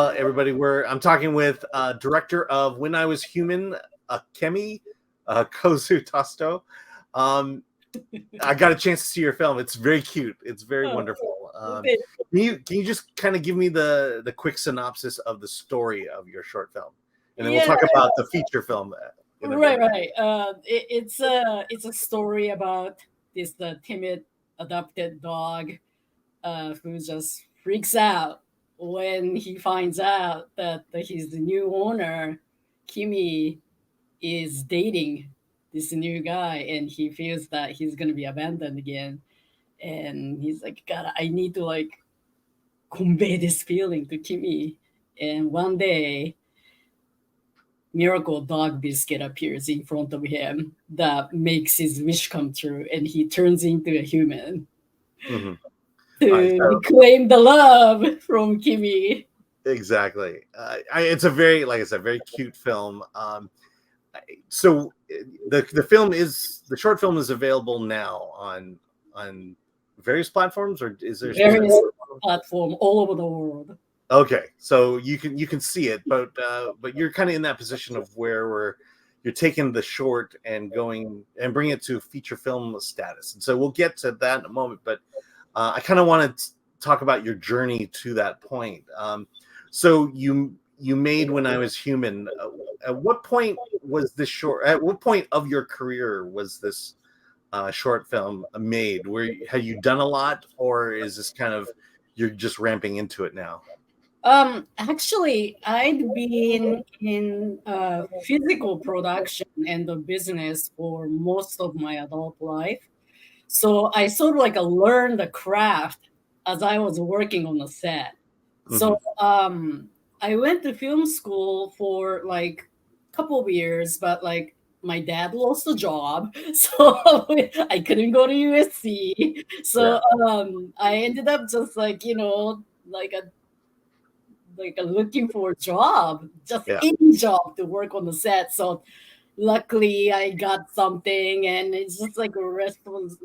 everybody. I'm talking with director of When I Was Human, AKEMI, KOZU TOSTO. I got a chance to see your film. It's very cute. It's very wonderful. Can you just kind of give me the quick synopsis of the story of your short film, and then we'll talk about the feature film. Right. It's a story about this timid adopted dog who just freaks out when he finds out that his new owner, Kimi, is dating this new guy, and he feels that he's gonna be abandoned again. And he's like, God, I need to like convey this feeling to Kimi. And one day, miracle dog biscuit appears in front of him that makes his wish come true, and he turns into a human to reclaim the love from Kimi. Exactly. It's a very, like I said, very cute film. So the short film is available now on various platforms, or is there various platform all over the world? Okay, so you can see it, but you're kind of in that position of where you're taking the short and going and bring it to feature film status, and so we'll get to that in a moment. But I kind of want to talk about your journey to that point. So you made When I Was Human. At what point was this short? At what point of your career was this short film made? Had you done a lot, or is this kind of you're just ramping into it now? Actually, I'd been in physical production and the business for most of my adult life. So I sort of like learned the craft as I was working on the set. So I went to film school for like a couple of years, but like my dad lost a job, so I couldn't go to USC. So I ended up just like, like looking for a job, just any job to work on the set. So luckily I got something, and it's just like the rest was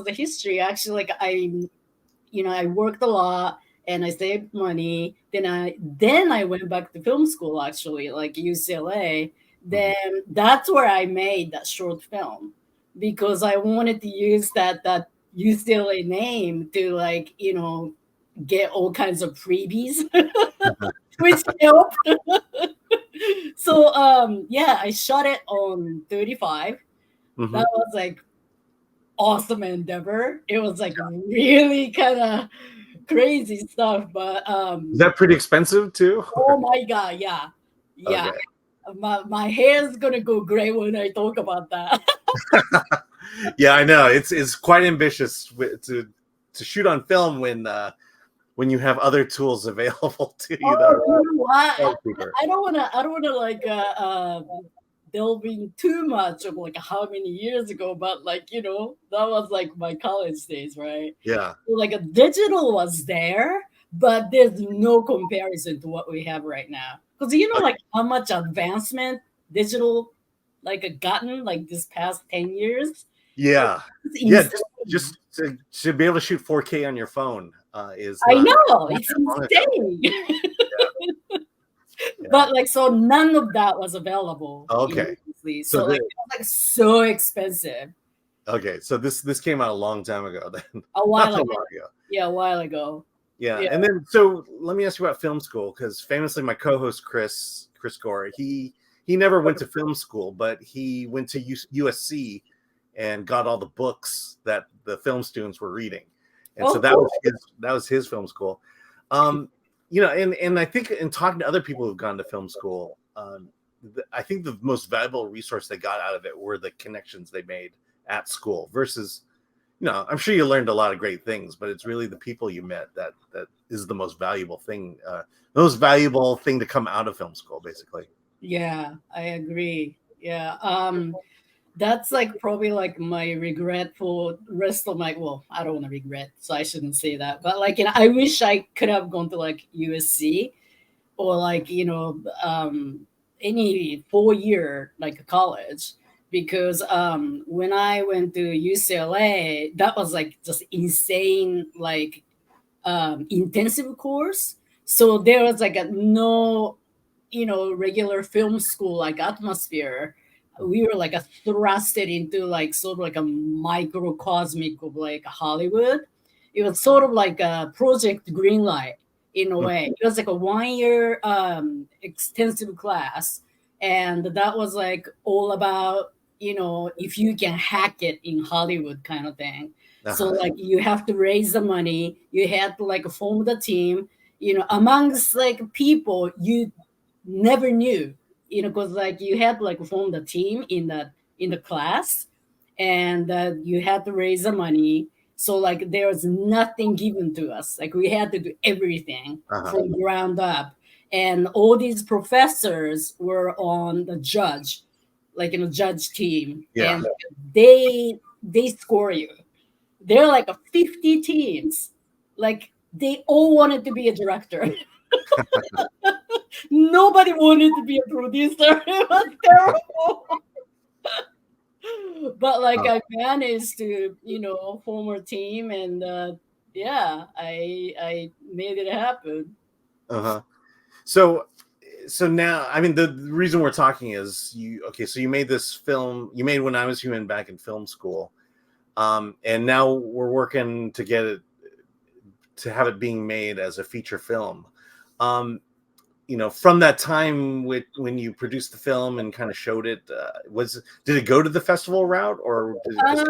the history. Actually, like I worked a lot and I saved money. Then I went back to film school, actually, like UCLA. Then that's where I made that short film, because I wanted to use that UCLA name to like, get all kinds of freebies, which helped. So I shot it on 35. That was like awesome endeavor. It was like really kind of crazy stuff, but is that pretty expensive too? Oh my god, yeah. Okay. My hair's gonna go gray when I talk about that. Yeah, I know it's quite ambitious to shoot on film when you have other tools available to you. You know what? I don't wanna like delve in too much of like how many years ago, but like, that was like my college days, right? Yeah. So like a digital was there, but there's no comparison to what we have right now. Because like how much advancement digital like gotten like this past 10 years. Yeah. Yeah. Just to be able to shoot 4K on your phone is I know it's insane. Yeah. But like, so none of that was available. Okay. So like, it was like so expensive. Okay, so this came out a long time ago then. A while ago. Yeah, a while ago. Yeah, and then so let me ask you about film school, because famously my co-host Chris Gore, he never went to film school, but he went to USC and got all the books that the film students were reading, and so that was his film school. And I think in talking to other people who've gone to film school, I think the most valuable resource they got out of it were the connections they made at school versus, I'm sure you learned a lot of great things, but it's really the people you met that is the most valuable thing, to come out of film school, basically. Yeah, I agree. Yeah. That's like probably like my regret for rest of my, well, I don't want to regret, so I shouldn't say that, but like, I wish I could have gone to like USC or like, any 4-year like college, because when I went to UCLA, that was like just insane, like intensive course. So there was like a no, regular film school like atmosphere. We were like a thrusted into like sort of like a microcosmic of like Hollywood. It was sort of like a Project Greenlight in a way. It was like a 1 year extensive class, and that was like all about if you can hack it in Hollywood kind of thing. So like you have to raise the money, you had to like form the team, amongst like people you never knew, because like you had to like form the team in the class, and you had to raise the money. So like there was nothing given to us. Like we had to do everything from ground up, and all these professors were on the judge, like in a judge team, Yeah. and they score you. They're like a 50 teams. Like they all wanted to be a director. Nobody wanted to be a producer. It was terrible. But like I managed to, form a team, and yeah, I made it happen. Uh-huh. So now, I mean, the reason we're talking is so you made this film, you made When I Was Human back in film school. And now we're working to get it, to have it being made as a feature film. From that time when you produced the film and kind of showed it, did it go to the festival route, or did it just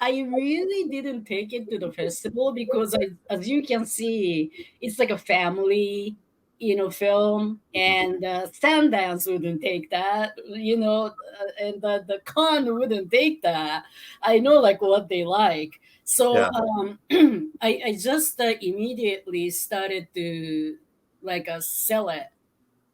I really didn't take it to the festival because as you can see, it's like a family, film, and Sundance wouldn't take that, and the con wouldn't take that. I know like what they like. So yeah. I just immediately started to like sell it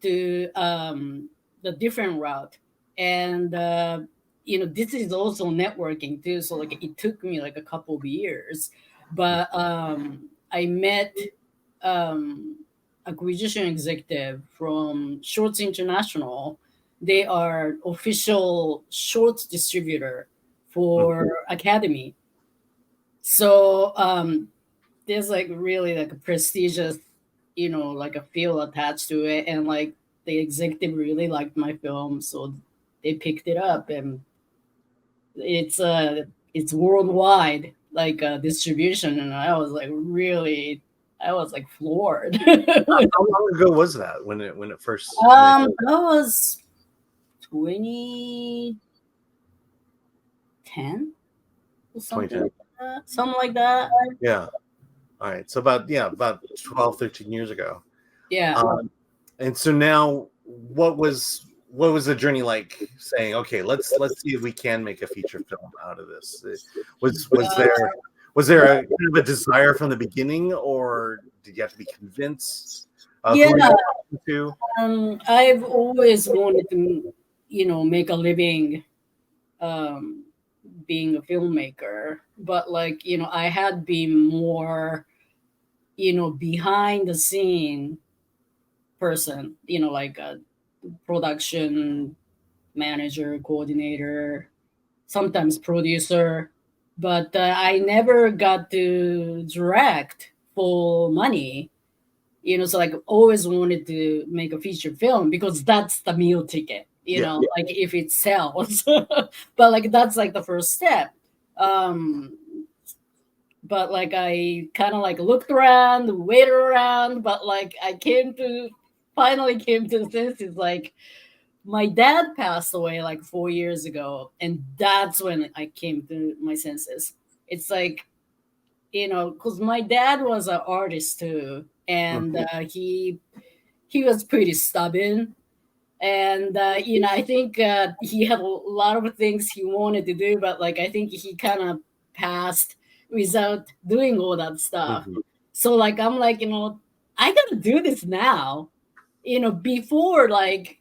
to the different route, and this is also networking too. So like it took me like a couple of years, but I met um, acquisition executive from Shorts International. They are official shorts distributor for Academy. So there's like really like a prestigious, like a feel attached to it, and like the executive really liked my film, so they picked it up, and it's worldwide like distribution, and I was like floored. How long ago was that when it first? That was 2010 or something 2010. like that. Something like that. Yeah. All right. So about 12, 13 years ago. Yeah. And so now, what was the journey like? Saying, okay, let's see if we can make a feature film out of this. Was there a kind of a desire from the beginning, or did you have to be convinced? Yeah. Who were you talking to? I've always wanted to, make a living being a filmmaker, but like, I had been more, behind the scene person, like a production manager, coordinator, sometimes producer, but I never got to direct for money. So like always wanted to make a feature film because that's the meal ticket, like if it sells. But like that's like the first step. Um but like I kind of like looked around, waited around, but like I finally came to the senses, like my dad passed away like 4 years ago, and that's when I came to my senses. It's like, because my dad was an artist too, and he was pretty stubborn, and I think he had a lot of things he wanted to do, but like I think he kind of passed without doing all that stuff. So like I'm like, I gotta do this now, before like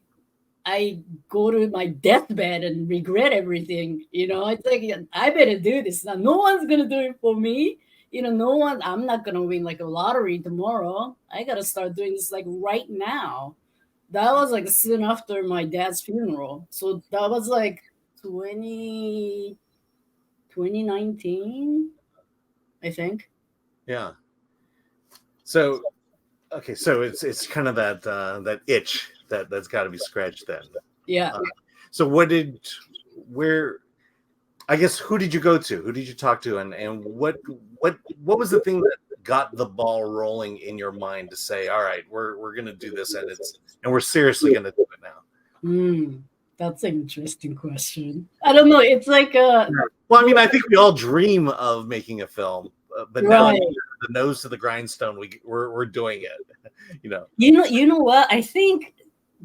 I go to my deathbed and regret everything. It's like, yeah, I better do this now. No one's gonna do it for me. No one. I'm not gonna win like a lottery tomorrow. I gotta start doing this like right now. That was like soon after my dad's funeral. So that was like 2019, I think. Yeah. So Okay, so it's kind of that itch that's got to be scratched then. Yeah. So where I guess who did you go to? Who did you talk to, and what was the thing that got the ball rolling in your mind to say, all right, we're gonna do this, and we're seriously gonna do it now? That's an interesting question. I don't know. It's like well, I mean, I think we all dream of making a film, but now right. the nose to the grindstone, we're doing it. You know what? I think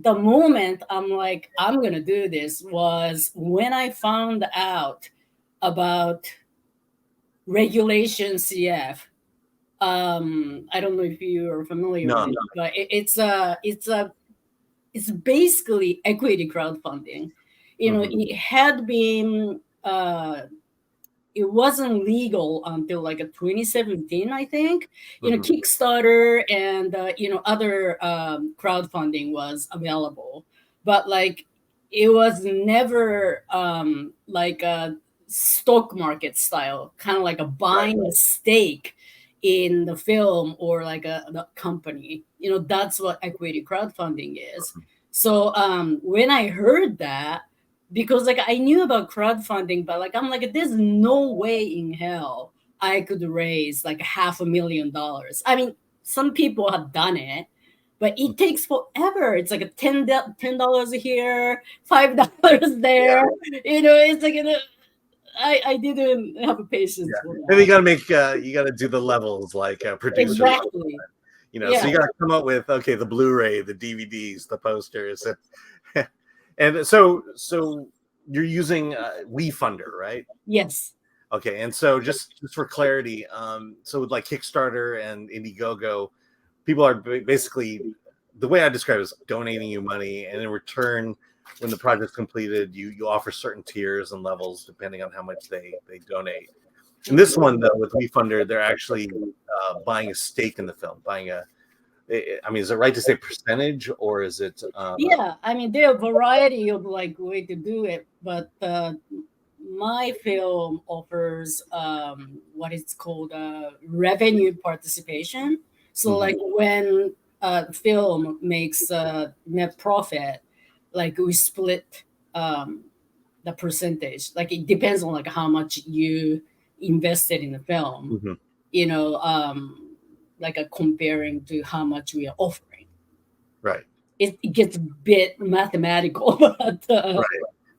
the moment I'm like, I'm gonna do this was when I found out about Regulation CF. I don't know if you are familiar No, with it, but it's basically equity crowdfunding. It had been it wasn't legal until like 2017, I think. Kickstarter and other crowdfunding was available, but like it was never like a stock market style, kind of like a buying a stake in the film or like the company. That's what equity crowdfunding is. So when I heard that, because like I knew about crowdfunding, but like I'm like, there's no way in hell I could raise like $500,000. I mean, some people have done it, but it takes forever. It's like a $10 here, $5 there. It's like I didn't have a patience for that. And you got to do the levels like producers. Exactly. So you got to come up with the Blu-ray, the DVDs, the posters, and so you're using WeFunder, right? Yes. Okay, and so just for clarity, so with like Kickstarter and Indiegogo, people are basically, the way I describe it is donating you money, and in return, when the project's completed, you offer certain tiers and levels depending on how much they donate. In this one, though, with WeFunder, they're actually buying a stake in the film, I mean, is it right to say percentage, or is it? Yeah, I mean, there are a variety of like way to do it, but my film offers what is called revenue participation. So, like when a film makes net profit, like we split the percentage. Like it depends on like how much you invested in the film. Like comparing to how much we are offering. Right. It gets a bit mathematical, but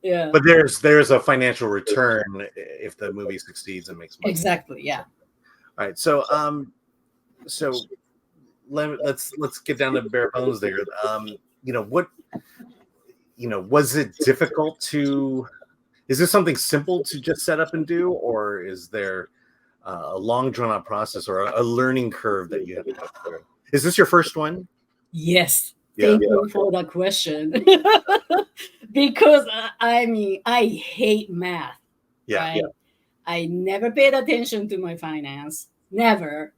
yeah. But there's a financial return if the movie succeeds and makes money. Exactly. Yeah. All right. So let's get down to bare bones there. Was it difficult to? Is this something simple to just set up and do, or is there a long drawn out process or a learning curve that you have to go through? Is this your first one? Yes. Thank you for that question. Because I mean, I hate math. Right? I never paid attention to my finance. Never.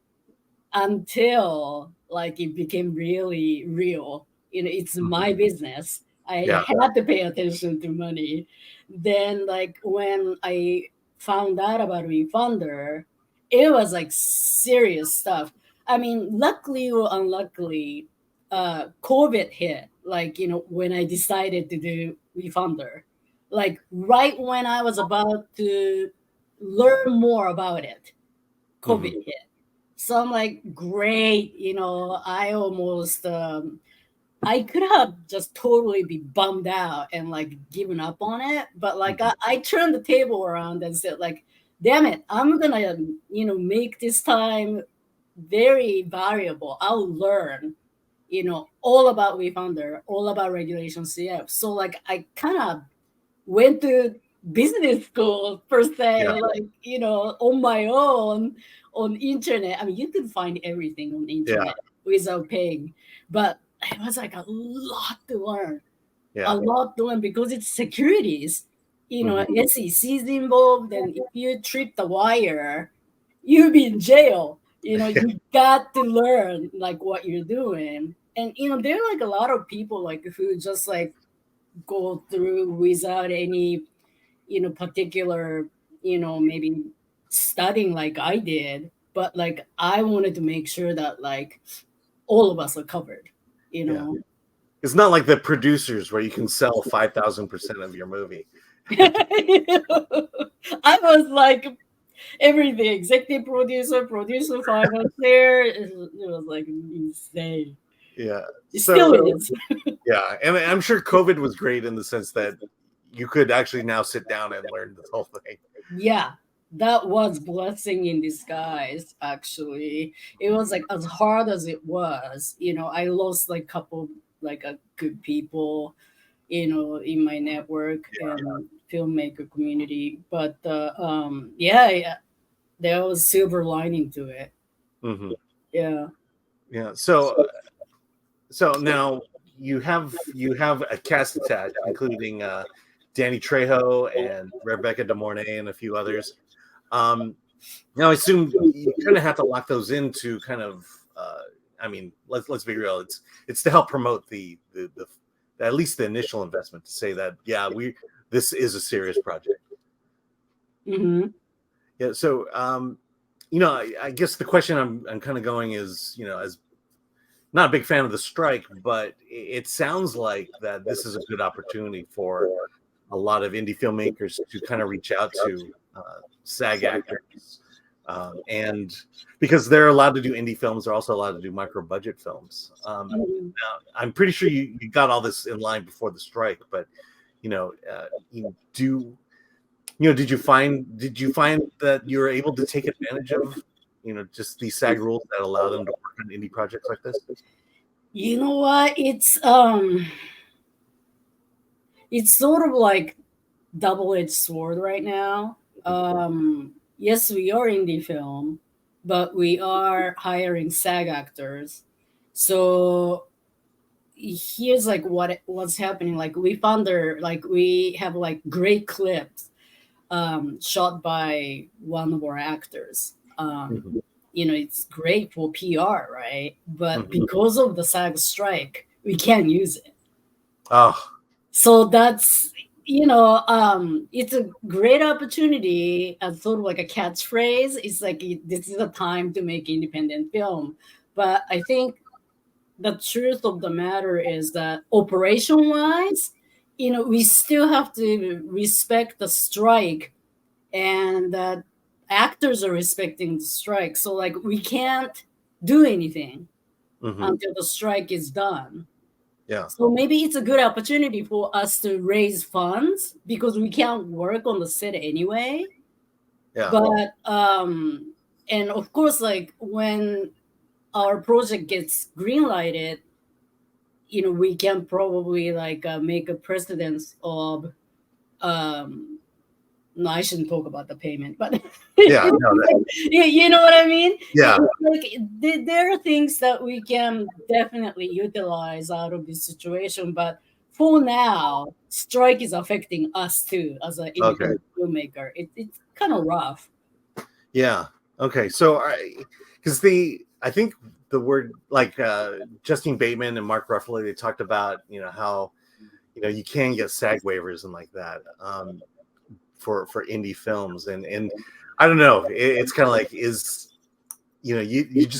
Until like it became really real. It's my business. I had to pay attention to money. Then like when I found out about WeFunder, it was like serious stuff. I mean, luckily or unluckily, COVID hit. Like when I decided to do WeFunder, like right when I was about to learn more about it, COVID hit. So I'm like, great, I almost I could have just totally be bummed out and like given up on it. But like I turned the table around and said, like, damn it, I'm gonna, make this time very valuable. I'll learn, all about WeFunder, all about Regulation CF. So like I kind of went to business school per se, like, on my own on internet. I mean, you could find everything on internet without paying, but it was like a lot to learn. A lot to learn because it's securities. SEC is involved, and if you trip the wire, you'll be in jail. You got to learn like what you're doing. And there are like a lot of people like who just like go through without any particular maybe studying like I did, but like I wanted to make sure that like all of us are covered, you know. It's not like the producers where you can sell 5,000% of your movie. I was like everything, executive producer, financier. It was like insane. Yeah. It still is. Yeah, and I'm sure COVID was great in the sense that you could actually now sit down and learn this whole thing. Yeah, that was blessing in disguise. Actually, it was like as hard as it was. You know, I lost like couple like a good people, you know, in my network and filmmaker community. But yeah, there was silver lining to it. Mm-hmm. Yeah. Yeah. So now you have a cast attached, including Danny Trejo and Rebecca De Mornay and a few others. Now I assume you kind of have to lock those into kind of. I mean, let's be real. It's to help promote the at least the initial investment to say that this is a serious project. Mm-hmm. Yeah. So I guess the question I'm kind of going is, as not a big fan of the strike, but it sounds like that this is a good opportunity for a lot of indie filmmakers to kind of reach out to SAG actors, and because they're allowed to do indie films, they're also allowed to do micro budget films. Now, I'm pretty sure you got all this in line before the strike, but did you find that you were able to take advantage of just these SAG rules that allow them to work on indie projects like this? You know what? It's sort of like double-edged sword right now. Yes, we are indie film, but we are hiring SAG actors. So here's like what's happening. Like we we have like great clips shot by one of our actors. It's great for PR, right? But because of the SAG strike, we can't use it. Oh. So that's it's a great opportunity as sort of like a catchphrase. It's like this is a time to make independent film. But I think the truth of the matter is that operation wise, we still have to respect the strike, and that actors are respecting the strike. So like we can't do anything until the strike is done. Yeah. So maybe it's a good opportunity for us to raise funds because we can't work on the set anyway. Yeah. But and of course, like when our project gets greenlighted, we can probably like make a precedence of no, I shouldn't talk about the payment, but yeah, you know what I mean? Yeah. Like there are things that we can definitely utilize out of this situation, but for now, strike is affecting us too as an independent filmmaker. It's kind of rough. Yeah. Okay. So I think the word like Justine Bateman and Mark Ruffalo, they talked about how you can get SAG waivers and like that. For indie films, and I don't know, it's kind of like you just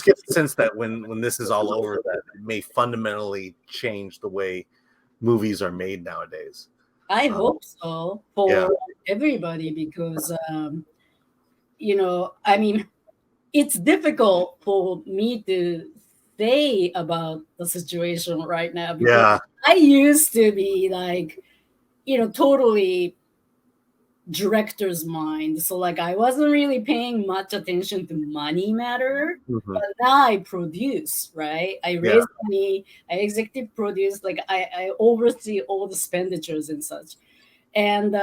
get the sense that when this is all over, that it may fundamentally change the way movies are made nowadays. I hope so for everybody because I mean, it's difficult for me to say about the situation right now because I used to be like totally director's mind, so like I wasn't really paying much attention to money matter, but now I produce, right? I raise money, I executive produce, like I oversee all the expenditures and such, and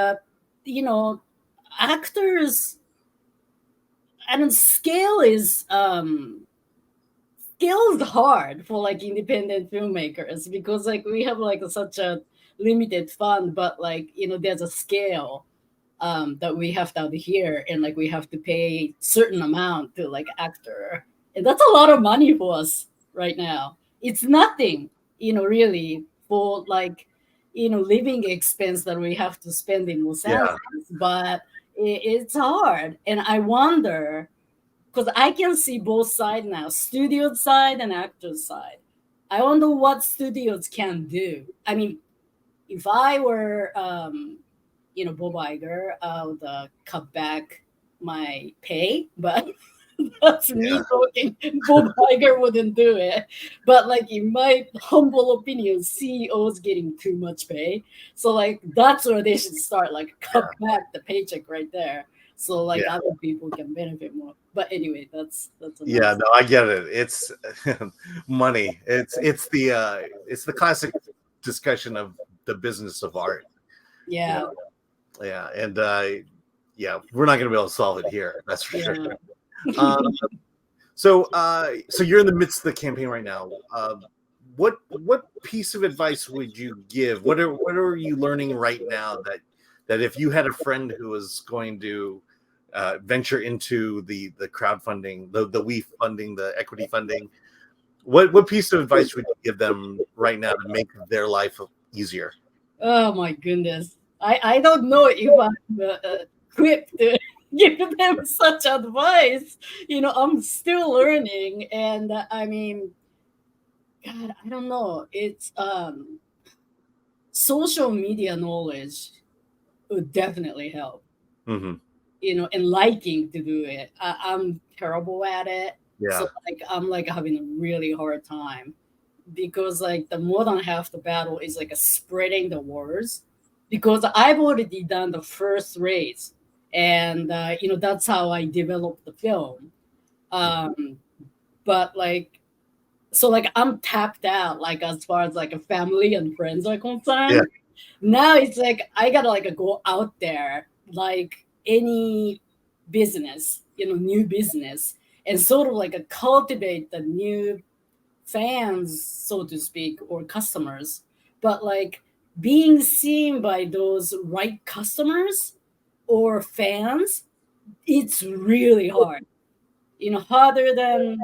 actors and scale is hard for like independent filmmakers because like we have like such a limited fund, but like there's a scale that we have to adhere, and like we have to pay certain amount to like actor, and that's a lot of money for us right now. It's nothing, really for like living expense that we have to spend in Los Angeles, but it's hard, and I wonder because I can see both sides now, studio side and actor side. I wonder what studios can do. I mean, if I were, Bob Iger, I would cut back my pay, but that's Yeah. me talking. Bob Iger wouldn't do it. But like in my humble opinion, CEOs getting too much pay. So like that's where they should start, like cut back the paycheck right there. So like Yeah. other people can benefit more. But anyway, that's Yeah, another. no, I get it. It's money. It's the classic discussion of the business of art. You Yeah. know? Yeah, and yeah, we're not going to be able to solve it here. That's for sure. Um, so you're in the midst of the campaign right now. What piece of advice would you give? What are you learning right now that if you had a friend who was going to venture into the crowdfunding, the we funding, the equity funding, what piece of advice would you give them right now to make their life easier? Oh my goodness. I don't know if I'm equipped to give them such advice. I'm still learning. And I mean, God, I don't know. It's social media knowledge would definitely help, Mm-hmm. and liking to do it. I'm terrible at it. Yeah. So like I'm like having a really hard time because like the more than half the battle is like spreading the words, because I've already done the first race, and that's how I developed the film. Um, but like, so like I'm tapped out, like as far as like a family and friends are Yeah. concerned. Now it's like I gotta like go out there like any business, new business, and sort of like cultivate the new fans, so to speak, or customers. But like being seen by those right customers or fans, it's really hard, harder than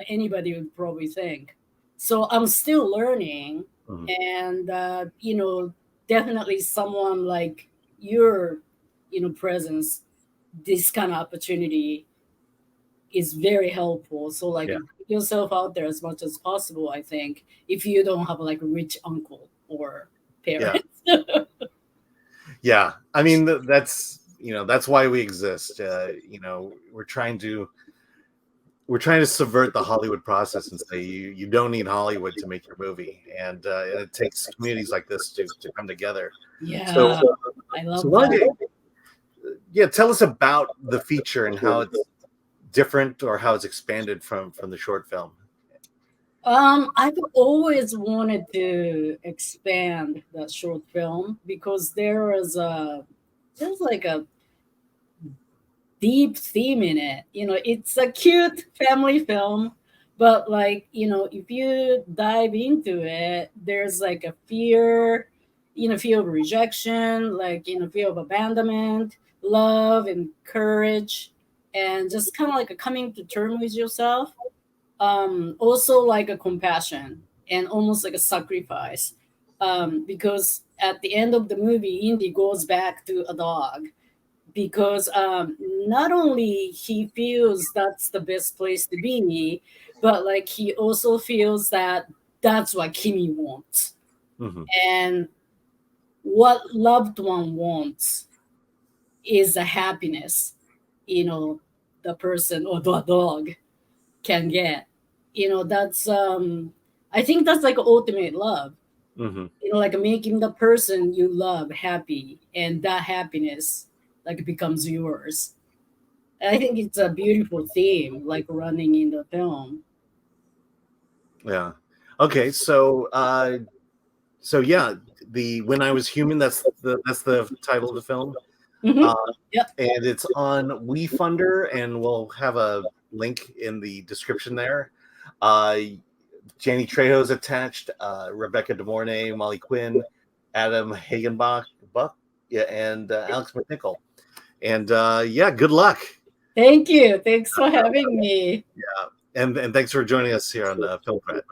anybody would probably think. So I'm still learning, Mhm. and definitely someone like your presence, this kind of opportunity is very helpful. So like Yeah. put yourself out there as much as possible, I think, if you don't have like a rich uncle or Yeah. parents. Yeah. I mean, that's why we exist. We're trying to subvert the Hollywood process and say you don't need Hollywood to make your movie, and it takes communities like this to come together. So, Yeah, I so love why don't that. you, yeah, tell us about the feature and how it's different or how it's expanded from the short film. I've always wanted to expand that short film because there's like a deep theme in it. It's a cute family film, but like, if you dive into it, there's like a fear, fear of rejection, like, fear of abandonment, love and courage, and just kind of like a coming to terms with yourself. Also like a compassion and almost like a sacrifice. Because at the end of the movie, Indy goes back to a dog because not only he feels that's the best place to be, but like he also feels that that's what Kimi wants, Mm-hmm. and what loved one wants is the happiness, you know, the person or the dog can get. That's I think that's like ultimate love. Mm-hmm. Like making the person you love happy, and that happiness like becomes yours. I think it's a beautiful theme, like running in the film. Yeah. Okay. So yeah, the When I Was Human. That's the title of the film. Hmm. Uh, Yep. and it's on WeFunder, and we'll have a link in the description there. Uh, Jenny Trejo's attached, Rebecca De Mornay, Molly Quinn, Adam Hagenbach, yeah, and Alex McNichol. And yeah, good luck. Thank you. Thanks for having me. Yeah, and thanks for joining us here on Film Threat.